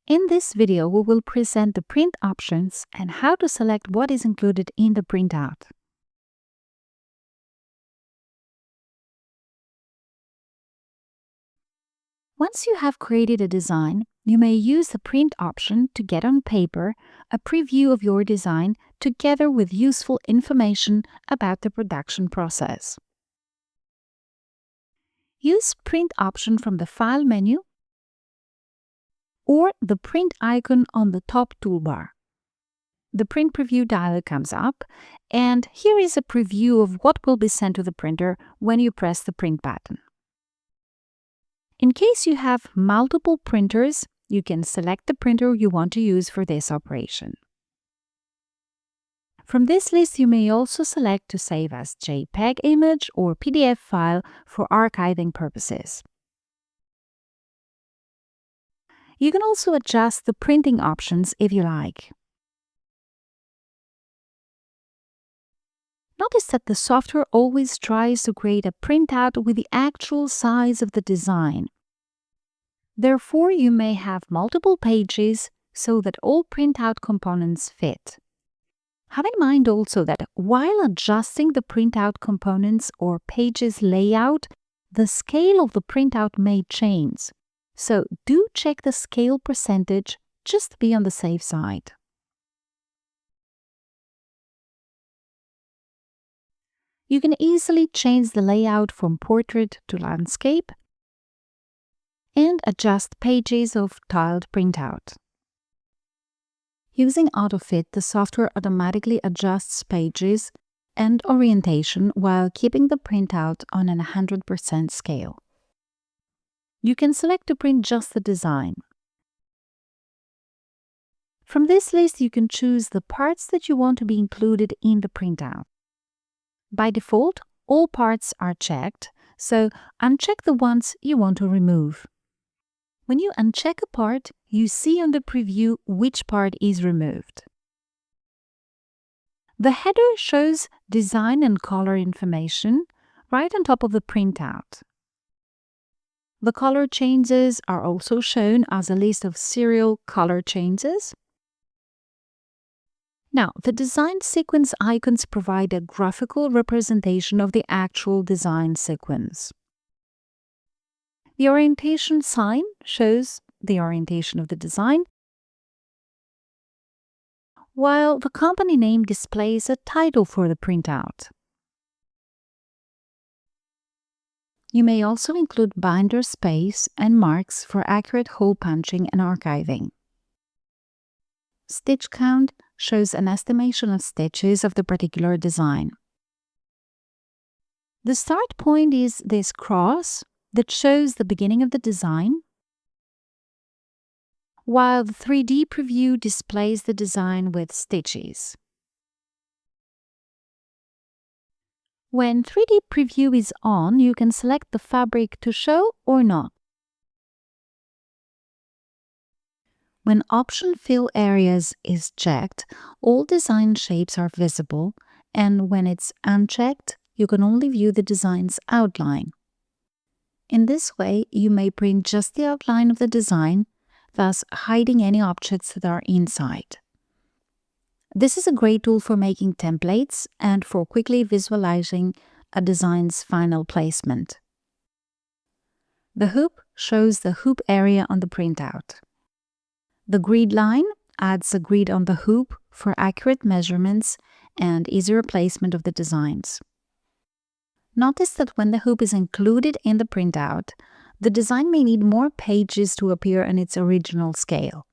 In this video, we will present the print options and how to select what is included in the printout. Once you have created a design, you may use the print option to get on paper a preview of your design together with useful information about the production process. Use print option from the File menu or the print icon on the top toolbar. The print preview dialog comes up, and here is a preview of what will be sent to the printer when you press the print button. In case you have multiple printers, you can select the printer you want to use for this operation. From this list, you may also select to save as JPEG image or PDF file for archiving purposes. You can also adjust the printing options if you like. Notice that the software always tries to create a printout with the actual size of the design. Therefore, you may have multiple pages so that all printout components fit. Have in mind also that while adjusting the printout components or pages layout, the scale of the printout may change. So do check the scale percentage just to be on the safe side. You can easily change the layout from portrait to landscape and adjust pages of tiled printout. Using Autofit, the software automatically adjusts pages and orientation while keeping the printout on an 100% scale. You can select to print just the design. From this list, you can choose the parts that you want to be included in the printout. By default, all parts are checked, so uncheck the ones you want to remove. When you uncheck a part, you see on the preview which part is removed. The header shows design and color information right on top of the printout. The color changes are also shown as a list of serial color changes. Now, the design sequence icons provide a graphical representation of the actual design sequence. The orientation sign shows the orientation of the design, while the company name displays a title for the printout. You may also include binder space and marks for accurate hole punching and archiving. Stitch count shows an estimation of stitches of the particular design. The start point is this cross that shows the beginning of the design, while the 3D preview displays the design with stitches. When 3D preview is on, you can select the fabric to show or not. When option fill areas is checked, all design shapes are visible, and when it's unchecked, you can only view the design's outline. In this way, you may print just the outline of the design, thus hiding any objects that are inside. This is a great tool for making templates and for quickly visualizing a design's final placement. The hoop shows the hoop area on the printout. The grid line adds a grid on the hoop for accurate measurements and easier placement of the designs. Notice that when the hoop is included in the printout, the design may need more pages to appear in its original scale.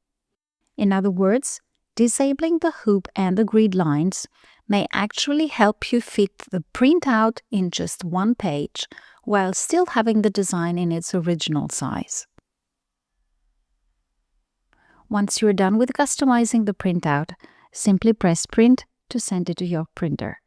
In other words, disabling the hoop and the grid lines may actually help you fit the printout in just one page while still having the design in its original size. Once you're done with customizing the printout, simply press print to send it to your printer.